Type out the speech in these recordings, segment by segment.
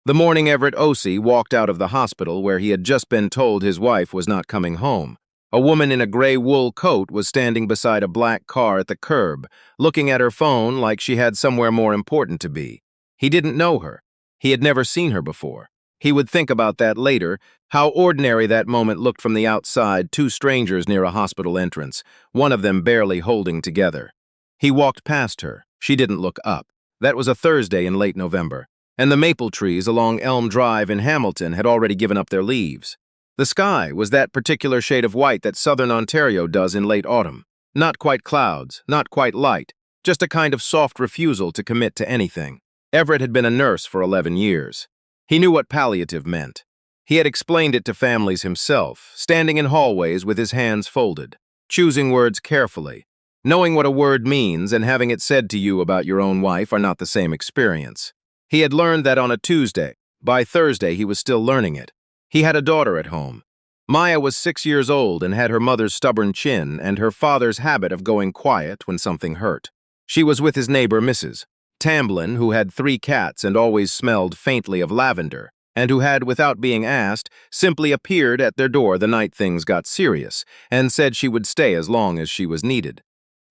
The morning Everett Osei walked out of the hospital where he had just been told his wife was not coming home. A woman in a gray wool coat was standing beside a black car at the curb, looking at her phone like she had somewhere more important to be. He didn't know her. He had never seen her before. He would think about that later, how ordinary that moment looked from the outside, two strangers near a hospital entrance, one of them barely holding together. He walked past her. She didn't look up. That was a Thursday in late November, and the maple trees along Elm Drive in Hamilton had already given up their leaves. The sky was that particular shade of white that southern Ontario does in late autumn. Not quite clouds, not quite light, just a kind of soft refusal to commit to anything. Everett had been a nurse for 11 years. He knew what palliative meant. He had explained it to families himself, standing in hallways with his hands folded, choosing words carefully. Knowing what a word means and having it said to you about your own wife are not the same experience. He had learned that on a Tuesday. By Thursday, he was still learning it. He had a daughter at home. Maya was 6 years old and had her mother's stubborn chin and her father's habit of going quiet when something hurt. She was with his neighbor, Mrs. Tamblin, who had 3 cats and always smelled faintly of lavender, and who had, without being asked, simply appeared at their door the night things got serious and said she would stay as long as she was needed.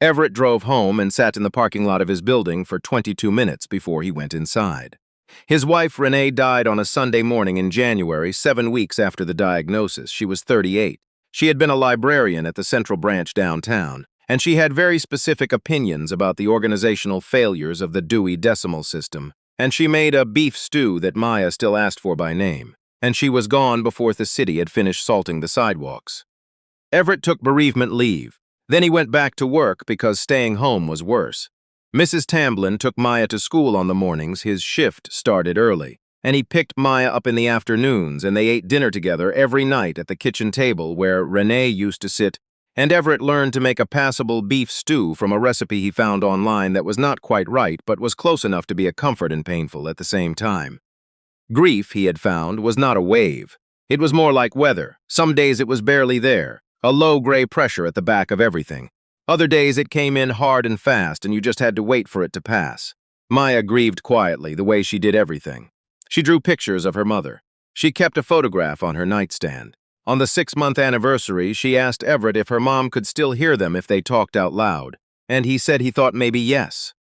Everett drove home and sat in the parking lot of his building for 22 minutes before he went inside. His wife, Renee, died on a Sunday morning in January, 7 weeks after the diagnosis. She was 38. She had been a librarian at the Central Branch downtown, and she had very specific opinions about the organizational failures of the Dewey Decimal System, and she made a beef stew that Maya still asked for by name, and she was gone before the city had finished salting the sidewalks. Everett took bereavement leave. Then he went back to work because staying home was worse. Mrs. Tamblin took Maya to school on the mornings. His shift started early, and he picked Maya up in the afternoons, and they ate dinner together every night at the kitchen table where Renee used to sit, and Everett learned to make a passable beef stew from a recipe he found online that was not quite right but was close enough to be a comfort and painful at the same time. Grief, he had found, was not a wave. It was more like weather. Some days it was barely there, a low gray pressure at the back of everything. Other days it came in hard and fast, and you just had to wait for it to pass. Maya grieved quietly, the way she did everything. She drew pictures of her mother. She kept a photograph on her nightstand. On the 6-month anniversary, she asked Everett if her mom could still hear them if they talked out loud, and he said he thought maybe yes.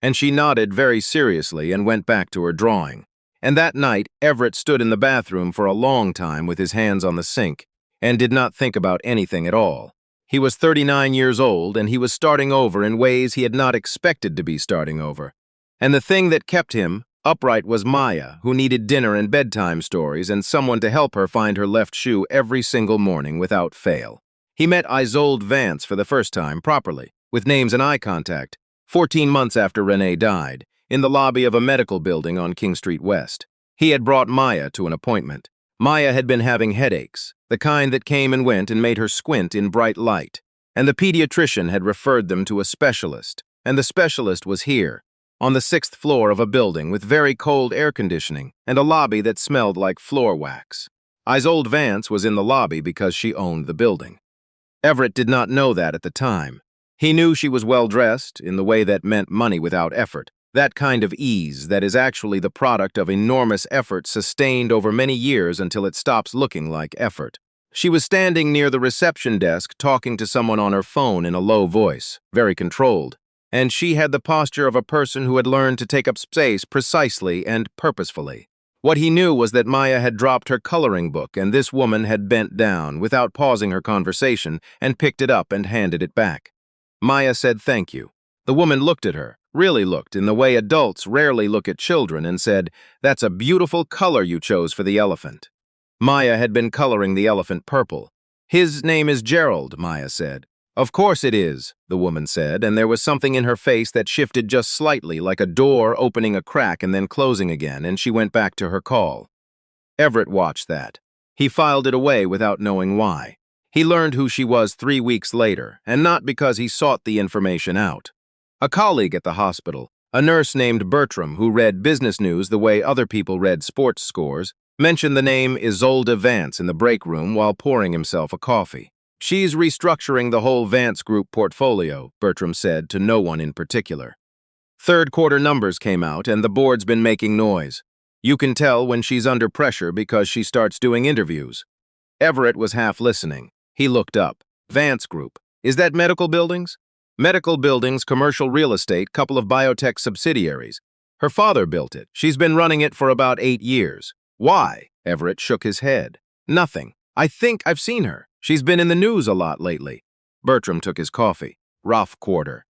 And she nodded very seriously and went back to her drawing. And that night, Everett stood in the bathroom for a long time with his hands on the sink, and did not think about anything at all. He was 39 years old, and he was starting over in ways he had not expected to be starting over. And the thing that kept him upright was Maya, who needed dinner and bedtime stories and someone to help her find her left shoe every single morning without fail. He met Isolde Vance for the first time properly, with names and eye contact, 14 months after Renee died, in the lobby of a medical building on King Street West. He had brought Maya to an appointment. Maya had been having headaches, the kind that came and went and made her squint in bright light, and the pediatrician had referred them to a specialist, and the specialist was here, on the 6th floor of a building with very cold air conditioning and a lobby that smelled like floor wax. Isolde Vance was in the lobby because she owned the building. Everett did not know that at the time. He knew she was well-dressed in the way that meant money without effort, that kind of ease that is actually the product of enormous effort sustained over many years until it stops looking like effort. She was standing near the reception desk talking to someone on her phone in a low voice, very controlled, and she had the posture of a person who had learned to take up space precisely and purposefully. What he knew was that Maya had dropped her coloring book, and this woman had bent down, without pausing her conversation, and picked it up and handed it back. Maya said thank you. The woman looked at her, really looked in the way adults rarely look at children, and said, "That's a beautiful color you chose for the elephant." Maya had been coloring the elephant purple. "His name is Gerald," Maya said. "Of course it is," the woman said, and there was something in her face that shifted just slightly, like a door opening a crack and then closing again, and she went back to her call. Everett watched that. He filed it away without knowing why. He learned who she was 3 weeks later, and not because he sought the information out. A colleague at the hospital, a nurse named Bertram who read business news the way other people read sports scores, mentioned the name Isolde Vance in the break room while pouring himself a coffee. "She's restructuring the whole Vance Group portfolio," Bertram said to no one in particular. Third quarter numbers came out, and the board's been making noise. You can tell when she's under pressure because she starts doing interviews. Everett was half listening. He looked up. Vance Group. Is that medical buildings? Medical buildings, commercial real estate, couple of biotech subsidiaries. Her father built it. She's been running it for about 8 years. Why? Everett shook his head. Nothing. I think I've seen her. She's been in the news a lot lately. Bertram took his coffee. Rough quarter.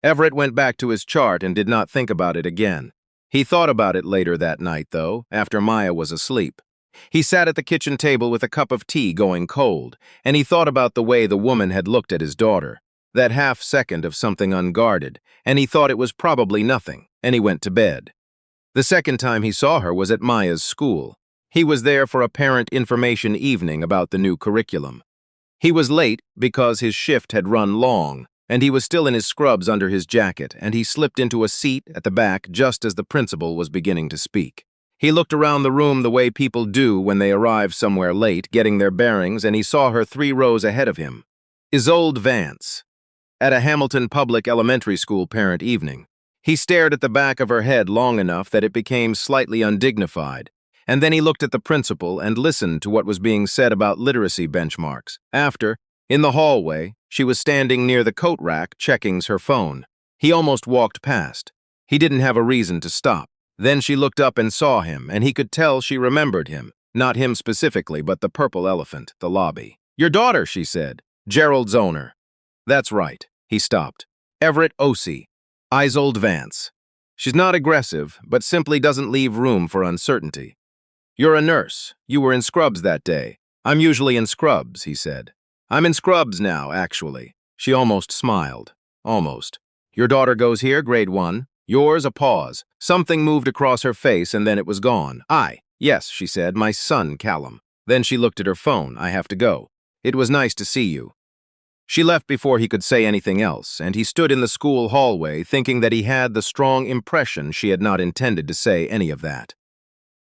Everett went back to his chart and did not think about it again. He thought about it later that night, though, after Maya was asleep. He sat at the kitchen table with a cup of tea going cold, and he thought about the way the woman had looked at his daughter. That half-second of something unguarded, and he thought it was probably nothing, and he went to bed. The second time he saw her was at Maya's school. He was there for a parent information evening about the new curriculum. He was late because his shift had run long, and he was still in his scrubs under his jacket, and he slipped into a seat at the back just as the principal was beginning to speak. He looked around the room the way people do when they arrive somewhere late, getting their bearings, and he saw her 3 rows ahead of him. Isolde Vance. At a Hamilton Public Elementary School parent evening. He stared at the back of her head long enough that it became slightly undignified, and then he looked at the principal and listened to what was being said about literacy benchmarks. After, in the hallway, she was standing near the coat rack checking her phone. He almost walked past. He didn't have a reason to stop. Then she looked up and saw him, and he could tell she remembered him. Not him specifically, but the purple elephant, the lobby. "Your daughter," she said. "Gerald's owner." "That's right." He stopped. "Everett Osei. Isolde Vance. She's not aggressive, but simply doesn't leave room for uncertainty." "You're a nurse. You were in scrubs that day." "I'm usually in scrubs," he said. "I'm in scrubs now, actually." She almost smiled. Almost. "Your daughter goes here, grade 1. Yours?" A pause. Something moved across her face and then it was gone. Yes, she said, "my son, Callum." Then she looked at her phone. "I have to go. It was nice to see you." She left before he could say anything else, and he stood in the school hallway thinking that he had the strong impression she had not intended to say any of that.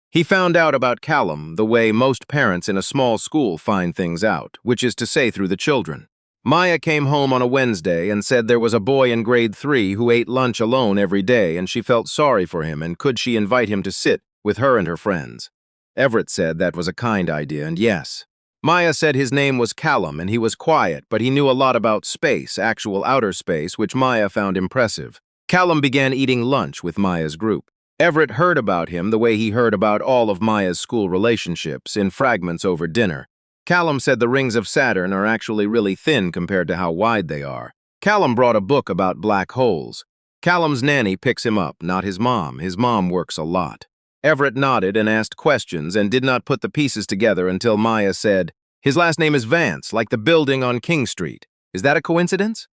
He found out about Callum the way most parents in a small school find things out, which is to say through the children. Maya came home on a Wednesday and said there was a boy in grade 3 who ate lunch alone every day and she felt sorry for him and could she invite him to sit with her and her friends. Everett said that was a kind idea and yes. Maya said his name was Callum and he was quiet, but he knew a lot about space, actual outer space, which Maya found impressive. Callum began eating lunch with Maya's group. Everett heard about him the way he heard about all of Maya's school relationships, in fragments over dinner. Callum said the rings of Saturn are actually really thin compared to how wide they are. Callum brought a book about black holes. Callum's nanny picks him up, not his mom. His mom works a lot. Everett nodded and asked questions and did not put the pieces together until Maya said, "His last name is Vance, like the building on King Street. Is that a coincidence?"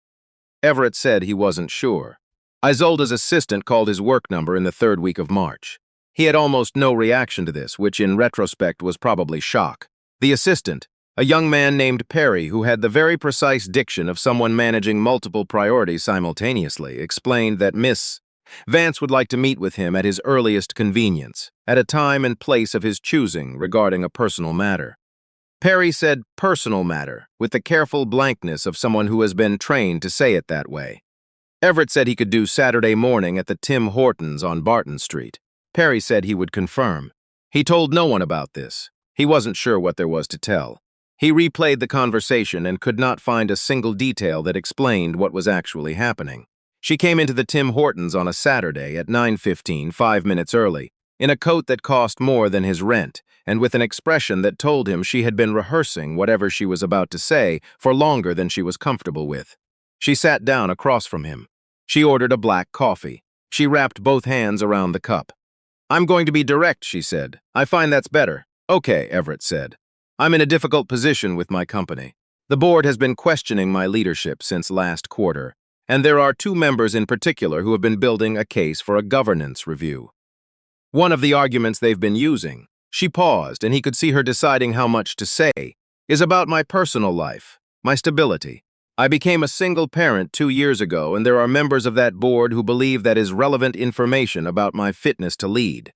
Everett said he wasn't sure. Isolde's assistant called his work number in the 3rd week of March. He had almost no reaction to this, which in retrospect was probably shock. The assistant, a young man named Perry who had the very precise diction of someone managing multiple priorities simultaneously, explained that Miss Vance would like to meet with him at his earliest convenience, at a time and place of his choosing regarding a personal matter. Perry said personal matter, with the careful blankness of someone who has been trained to say it that way. Everett said he could do Saturday morning at the Tim Hortons on Barton Street. Perry said he would confirm. He told no one about this. He wasn't sure what there was to tell. He replayed the conversation and could not find a single detail that explained what was actually happening. She came into the Tim Hortons on a Saturday at 9:15, 5 minutes early, in a coat that cost more than his rent, and with an expression that told him she had been rehearsing whatever she was about to say for longer than she was comfortable with. She sat down across from him. She ordered a black coffee. She wrapped both hands around the cup. "I'm going to be direct," she said. "I find that's better." "Okay," Everett said. "I'm in a difficult position with my company. The board has been questioning my leadership since last quarter, and there are 2 members in particular who have been building a case for a governance review. One of the arguments they've been using," she paused and he could see her deciding how much to say, "is about my personal life, my stability. I became a single parent 2 years ago, and there are members of that board who believe that is relevant information about my fitness to lead."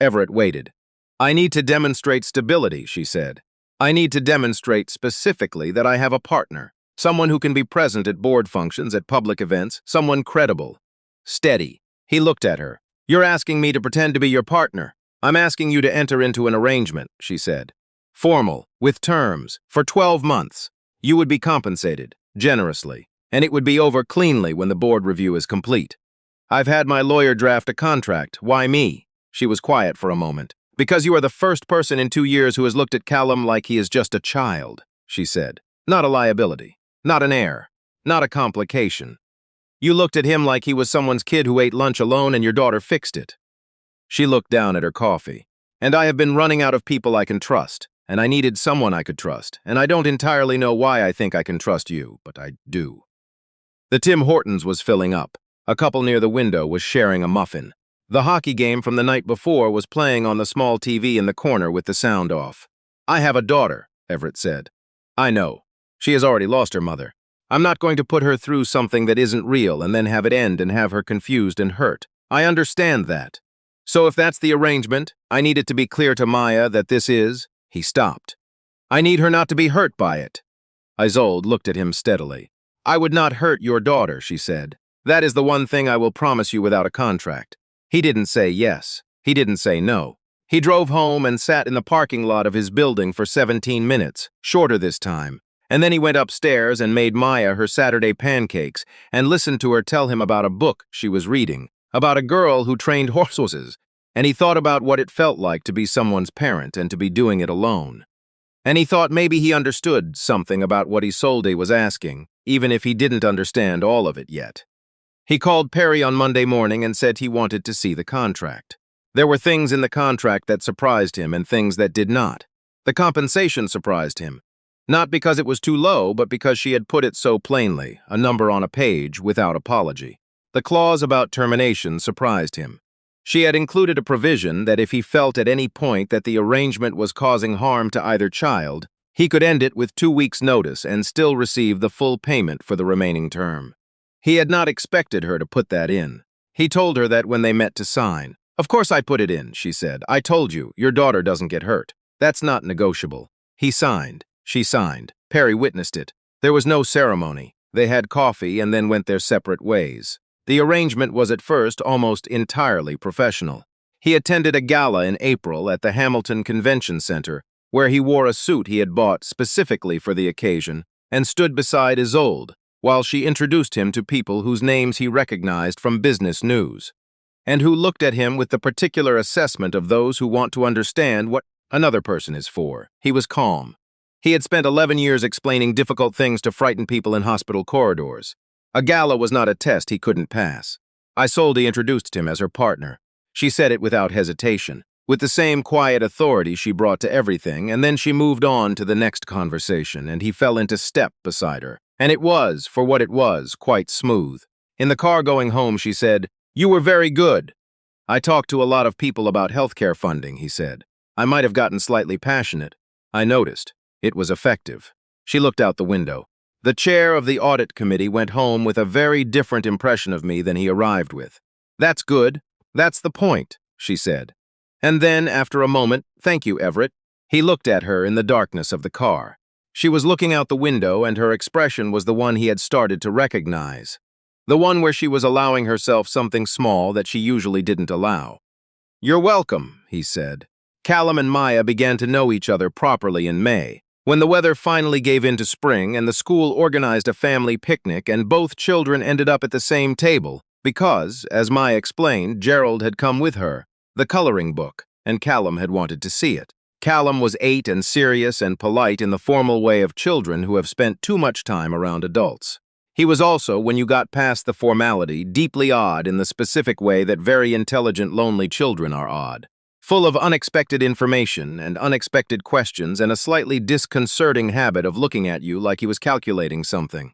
Everett waited. "I need to demonstrate stability," she said. "I need to demonstrate specifically that I have a partner, someone who can be present at board functions, at public events, someone credible. Steady." He looked at her. "You're asking me to pretend to be your partner?" I'm asking you to enter into an arrangement, she said. Formal, with terms, for 12 months. You would be compensated, generously, and it would be over cleanly when the board review is complete. I've had my lawyer draft a contract. Why me? She was quiet for a moment. Because you are the first person in 2 years who has looked at Callum like he is just a child, she said. Not a liability, not an heir, not a complication. You looked at him like he was someone's kid who ate lunch alone and your daughter fixed it. She looked down at her coffee. And I have been running out of people I can trust, and I needed someone I could trust, and I don't entirely know why I think I can trust you, but I do. The Tim Hortons was filling up. A couple near the window was sharing a muffin. The hockey game from the night before was playing on the small TV in the corner with the sound off. I have a daughter, Everett said. I know. She has already lost her mother. I'm not going to put her through something that isn't real and then have it end and have her confused and hurt. I understand that. So if that's the arrangement, I need it to be clear to Maya that this is— He stopped. I need her not to be hurt by it. Isolde looked at him steadily. I would not hurt your daughter, she said. That is the one thing I will promise you without a contract. He didn't say yes. He didn't say no. He drove home and sat in the parking lot of his building for 17 minutes, shorter this time. And then he went upstairs and made Maya her Saturday pancakes and listened to her tell him about a book she was reading, about a girl who trained horses, and he thought about what it felt like to be someone's parent and to be doing it alone. And he thought maybe he understood something about what Isolde was asking, even if he didn't understand all of it yet. He called Perry on Monday morning and said he wanted to see the contract. There were things in the contract that surprised him and things that did not. The compensation surprised him. Not because it was too low, but because she had put it so plainly, a number on a page, without apology. The clause about termination surprised him. She had included a provision that if he felt at any point that the arrangement was causing harm to either child, he could end it with 2 weeks' notice and still receive the full payment for the remaining term. He had not expected her to put that in. He told her that when they met to sign. Of course I put it in, she said. I told you, your daughter doesn't get hurt. That's not negotiable. He signed. She signed. Perry witnessed it. There was no ceremony. They had coffee and then went their separate ways. The arrangement was at first almost entirely professional. He attended a gala in April at the Hamilton Convention Center, where he wore a suit he had bought specifically for the occasion and stood beside Isolde while she introduced him to people whose names he recognized from business news, and who looked at him with the particular assessment of those who want to understand what another person is for. He was calm. He had spent 11 years explaining difficult things to frighten people in hospital corridors. A gala was not a test he couldn't pass. Isolde introduced him as her partner. She said it without hesitation, with the same quiet authority she brought to everything, and then she moved on to the next conversation, and he fell into step beside her. And it was, for what it was, quite smooth. In the car going home, she said, "You were very good." "I talked to a lot of people about healthcare funding," he said. "I might have gotten slightly passionate. I noticed. It was effective." She looked out the window. The chair of the audit committee went home with a very different impression of me than he arrived with. "That's good. That's the point," she said. And then, after a moment, "Thank you, Everett." He looked at her in the darkness of the car. She was looking out the window, and her expression was the one he had started to recognize. The one where she was allowing herself something small that she usually didn't allow. "You're welcome," he said. Callum and Maya began to know each other properly in May, when the weather finally gave in to spring and the school organized a family picnic and both children ended up at the same table because, as Maya explained, Gerald had come with her, the coloring book, and Callum had wanted to see it. Callum was 8 and serious and polite in the formal way of children who have spent too much time around adults. He was also, when you got past the formality, deeply odd in the specific way that very intelligent, lonely children are odd. Full of unexpected information and unexpected questions and a slightly disconcerting habit of looking at you like he was calculating something.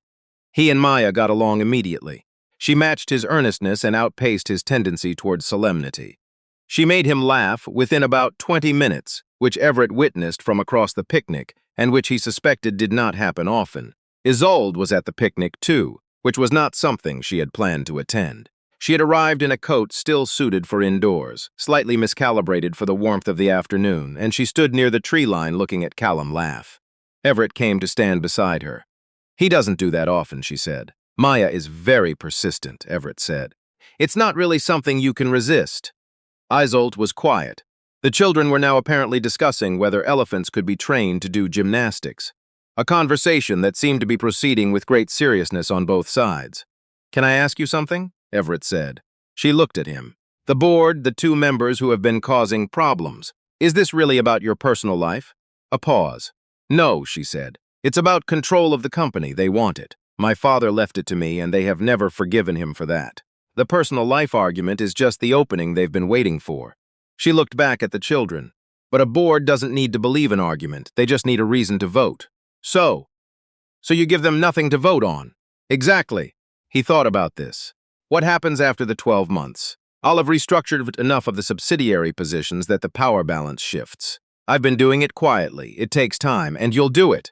He and Maya got along immediately. She matched his earnestness and outpaced his tendency toward solemnity. She made him laugh within about 20 minutes, which Everett witnessed from across the picnic and which he suspected did not happen often. Isolde was at the picnic too, which was not something she had planned to attend. She had arrived in a coat still suited for indoors, slightly miscalibrated for the warmth of the afternoon, and she stood near the tree line looking at Callum laugh. Everett came to stand beside her. "He doesn't do that often," she said. "Maya is very persistent," Everett said. "It's not really something you can resist." Isolde was quiet. The children were now apparently discussing whether elephants could be trained to do gymnastics, a conversation that seemed to be proceeding with great seriousness on both sides. "Can I ask you something?" Everett said. She looked at him. "The board, the two members who have been causing problems. Is this really about your personal life?" A pause. "No," she said. "It's about control of the company. They want it. My father left it to me, and they have never forgiven him for that. The personal life argument is just the opening they've been waiting for." She looked back at the children. "But a board doesn't need to believe an argument. They just need a reason to vote." So you give them nothing to vote on?" "Exactly." He thought about this. "What happens after the 12 months? I'll have restructured enough of the subsidiary positions that the power balance shifts. I've been doing it quietly. It takes time, and you'll do it."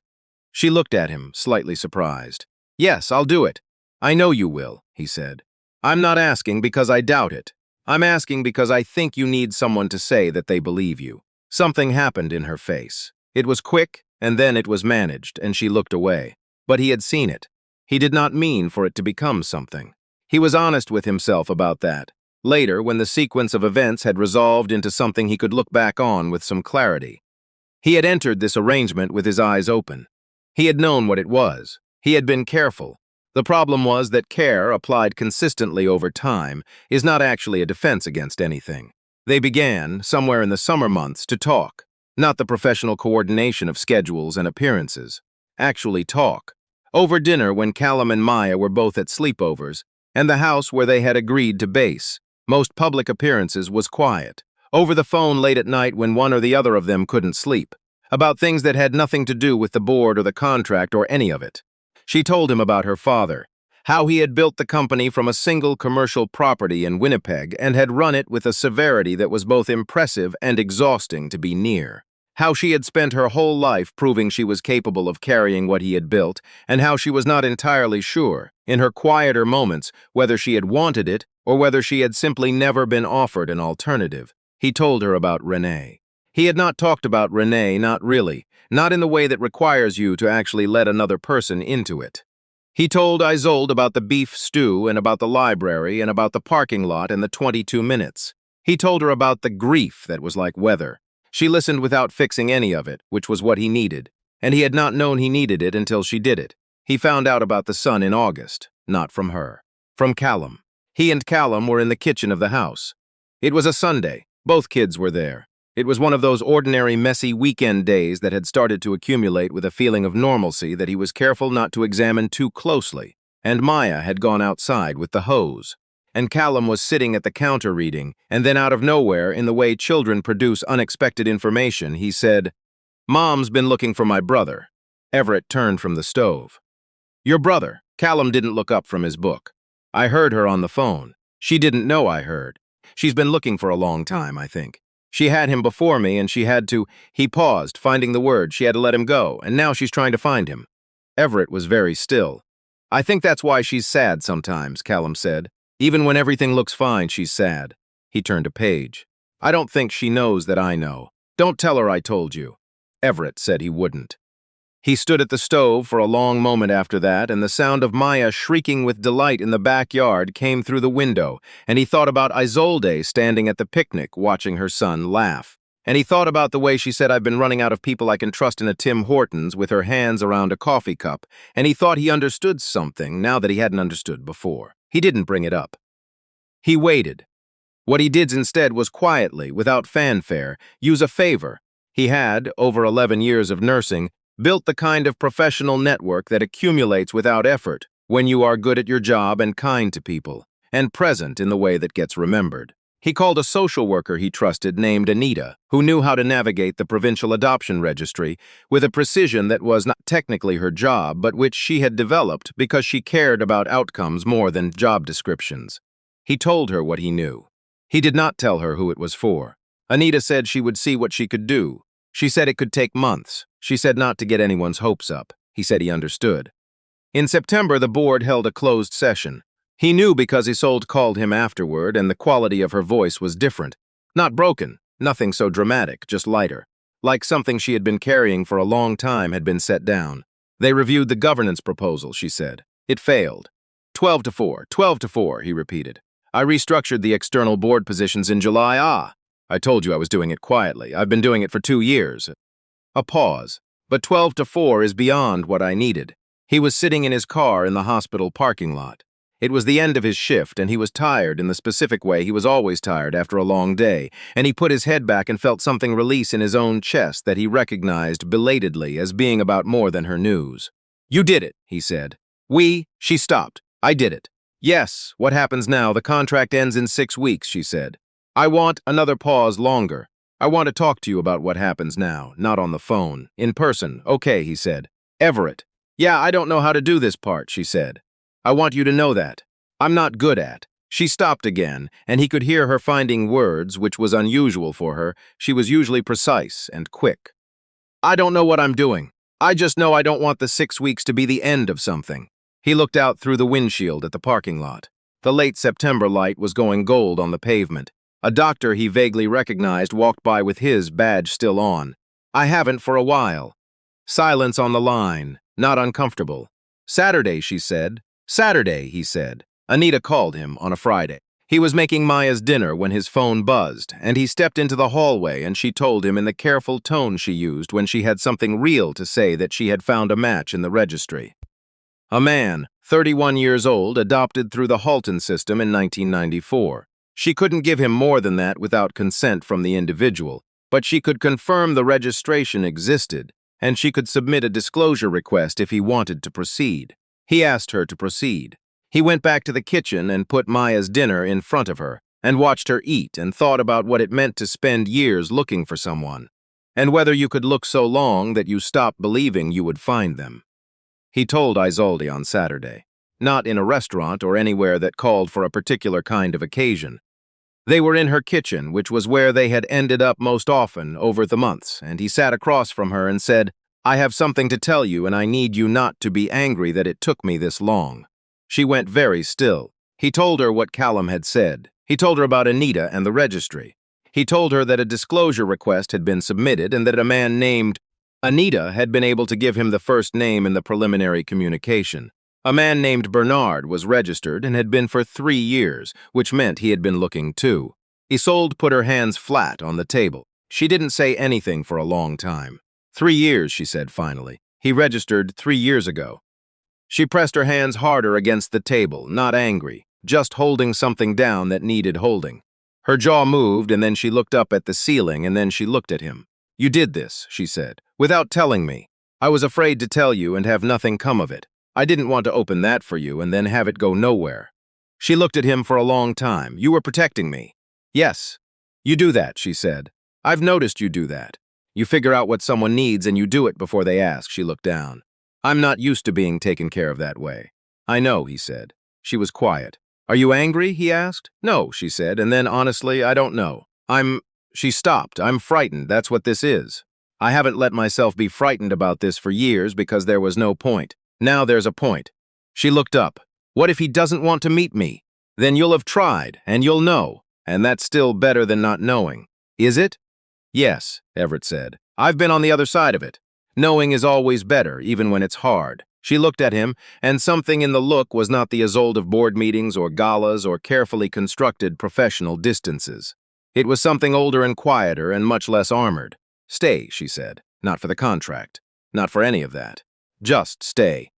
She looked at him, slightly surprised. "Yes, I'll do it." "I know you will," he said. "I'm not asking because I doubt it. I'm asking because I think you need someone to say that they believe you." Something happened in her face. It was quick, and then it was managed, and she looked away. But he had seen it. He did not mean for it to become something. He was honest with himself about that. Later, when the sequence of events had resolved into something he could look back on with some clarity. He had entered this arrangement with his eyes open. He had known what it was. He had been careful. The problem was that care, applied consistently over time, is not actually a defense against anything. They began, somewhere in the summer months, to talk. Not the professional coordination of schedules and appearances. Actually talk. Over dinner when Callum and Maya were both at sleepovers, and the house where they had agreed to base. Most public appearances was quiet. Over the phone late at night when one or the other of them couldn't sleep. About things that had nothing to do with the board or the contract or any of it. She told him about her father, how he had built the company from a single commercial property in Winnipeg and had run it with a severity that was both impressive and exhausting to be near. How she had spent her whole life proving she was capable of carrying what he had built, and how she was not entirely sure, in her quieter moments, whether she had wanted it or whether she had simply never been offered an alternative. He told her about Renee. He had not talked about Renee, not really, not in the way that requires you to actually let another person into it. He told Isolde about the beef stew and about the library and about the parking lot and the 22 minutes. He told her about the grief that was like weather. She listened without fixing any of it, which was what he needed, and he had not known he needed it until she did it. He found out about the son in August, not from her. From Callum. He and Callum were in the kitchen of the house. It was a Sunday. Both kids were there. It was one of those ordinary, messy weekend days that had started to accumulate with a feeling of normalcy that he was careful not to examine too closely, and Maya had gone outside with the hose. And Callum was sitting at the counter reading, and then out of nowhere, in the way children produce unexpected information, he said, "Mom's been looking for my brother." Everett turned from the stove. "Your brother?" Callum didn't look up from his book. "I heard her on the phone. She didn't know I heard. She's been looking for a long time, I think. She had him before me, and she had to—" He paused, finding the word. She had to let him go, and now she's trying to find him. Everett was very still. "I think that's why she's sad sometimes," Callum said. "Even when everything looks fine, she's sad." He turned a page. "I don't think she knows that I know. Don't tell her I told you." Everett said he wouldn't. He stood at the stove for a long moment after that, and the sound of Maya shrieking with delight in the backyard came through the window, and he thought about Isolde standing at the picnic watching her son laugh. And he thought about the way she said, "I've been running out of people I can trust in a Tim Hortons," with her hands around a coffee cup, and he thought he understood something now that he hadn't understood before. He didn't bring it up. He waited. What he did instead was quietly, without fanfare, use a favor. He had, over 11 years of nursing, built the kind of professional network that accumulates without effort when you are good at your job and kind to people, and present in the way that gets remembered. He called a social worker he trusted named Anita, who knew how to navigate the provincial adoption registry with a precision that was not technically her job, but which she had developed because she cared about outcomes more than job descriptions. He told her what he knew. He did not tell her who it was for. Anita said she would see what she could do. She said it could take months. She said not to get anyone's hopes up. He said he understood. In September, the board held a closed session. He knew because Isolde called him afterward, and the quality of her voice was different. Not broken, nothing so dramatic, just lighter. Like something she had been carrying for a long time had been set down. They reviewed the governance proposal, she said. It failed. 12-4, 12-4, he repeated. I restructured the external board positions in July. I told you I was doing it quietly. I've been doing it for 2 years. A pause. But 12 to 4 is beyond what I needed. He was sitting in his car in the hospital parking lot. It was the end of his shift, and he was tired in the specific way he was always tired after a long day, and he put his head back and felt something release in his own chest that he recognized belatedly as being about more than her news. "You did it," he said. She stopped. "I did it." "Yes, what happens now? The contract ends in 6 weeks," she said. "I want another pause longer. I want to talk to you about what happens now, not on the phone. In person." "Okay," he said. "Everett." "Yeah, I don't know how to do this part," she said. "I want you to know that. I'm not good at." She stopped again, and he could hear her finding words, which was unusual for her. She was usually precise and quick. "I don't know what I'm doing. I just know I don't want the 6 weeks to be the end of something." He looked out through the windshield at the parking lot. The late September light was going gold on the pavement. A doctor he vaguely recognized walked by with his badge still on. "I haven't for a while." Silence on the line, not uncomfortable. "Saturday," she said. "Saturday," he said. Anita called him on a Friday. He was making Maya's dinner when his phone buzzed, and he stepped into the hallway, and she told him in the careful tone she used when she had something real to say that she had found a match in the registry. A man, 31 years old, adopted through the Halton system in 1994. She couldn't give him more than that without consent from the individual, but she could confirm the registration existed, and she could submit a disclosure request if he wanted to proceed. He asked her to proceed. He went back to the kitchen and put Maya's dinner in front of her, and watched her eat and thought about what it meant to spend years looking for someone, and whether you could look so long that you stopped believing you would find them. He told Isolde on Saturday, not in a restaurant or anywhere that called for a particular kind of occasion. They were in her kitchen, which was where they had ended up most often over the months, and he sat across from her and said, "I have something to tell you, and I need you not to be angry that it took me this long." She went very still. He told her what Callum had said. He told her about Anita and the registry. He told her that a disclosure request had been submitted and that a man named Anita had been able to give him the first name in the preliminary communication. A man named Bernard was registered and had been for 3 years, which meant he had been looking too. Isolde put her hands flat on the table. She didn't say anything for a long time. 3 years, she said finally. He registered 3 years ago. She pressed her hands harder against the table, not angry, just holding something down that needed holding. Her jaw moved, and then she looked up at the ceiling, and then she looked at him. "You did this," she said, "without telling me. I was afraid to tell you and have nothing come of it. I didn't want to open that for you and then have it go nowhere." She looked at him for a long time. "You were protecting me." "Yes. You do that," she said. "I've noticed you do that. You figure out what someone needs and you do it before they ask." She looked down. "I'm not used to being taken care of that way." "I know," he said. She was quiet. "Are you angry?" he asked. "No," she said, and then, honestly, I don't know. She stopped. "I'm frightened, that's what this is. I haven't let myself be frightened about this for years because there was no point. Now there's a point." She looked up. "What if he doesn't want to meet me? Then you'll have tried, and you'll know, and that's still better than not knowing." "Is it?" "Yes," Everett said. "I've been on the other side of it. Knowing is always better, even when it's hard." She looked at him, and something in the look was not the Isolde of board meetings or galas or carefully constructed professional distances. It was something older and quieter and much less armored. "Stay," she said. "Not for the contract. Not for any of that. Just stay."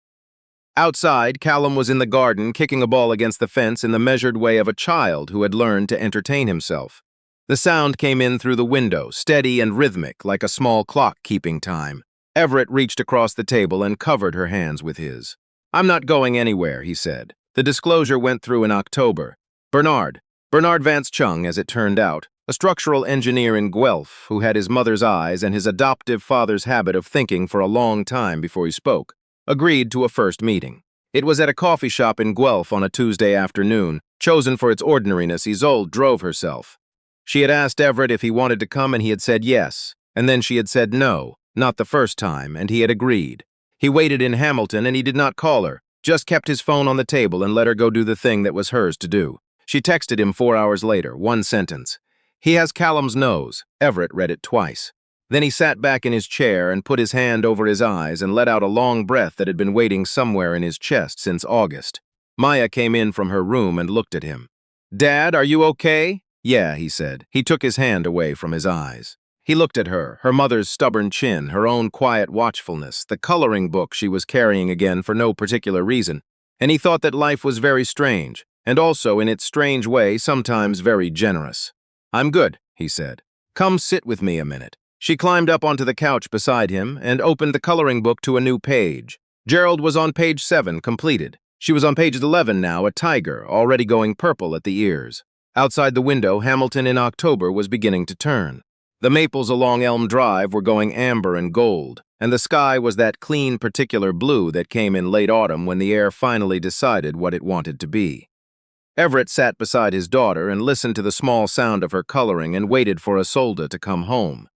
Outside, Callum was in the garden kicking a ball against the fence in the measured way of a child who had learned to entertain himself. The sound came in through the window, steady and rhythmic, like a small clock keeping time. Everett reached across the table and covered her hands with his. "I'm not going anywhere," he said. "The disclosure went through in October. Bernard Vance Chung, as it turned out, a structural engineer in Guelph who had his mother's eyes and his adoptive father's habit of thinking for a long time before he spoke, agreed to a first meeting. It was at a coffee shop in Guelph on a Tuesday afternoon. Chosen for its ordinariness, Isolde drove herself. She had asked Everett if he wanted to come, and he had said yes, and then she had said no, not the first time, and he had agreed. He waited in Hamilton, and he did not call her, just kept his phone on the table and let her go do the thing that was hers to do. She texted him 4 hours later, one sentence. "He has Callum's nose." Everett read it twice. Then he sat back in his chair and put his hand over his eyes and let out a long breath that had been waiting somewhere in his chest since August. Maya came in from her room and looked at him. "Dad, are you okay?" Yeah, he said. He took his hand away from his eyes. He looked at her mother's stubborn chin, her own quiet watchfulness, the coloring book she was carrying again for no particular reason, and he thought that life was very strange, and also, in its strange way, sometimes very generous. "I'm good," he said. "Come sit with me a minute." She climbed up onto the couch beside him and opened the coloring book to a new page. Gerald was on page 7, completed. She was on page 11 now, a tiger, already going purple at the ears. Outside the window, Hamilton in October was beginning to turn. The maples along Elm Drive were going amber and gold, and the sky was that clean, particular blue that came in late autumn when the air finally decided what it wanted to be. Everett sat beside his daughter and listened to the small sound of her coloring and waited for Isolde to come home.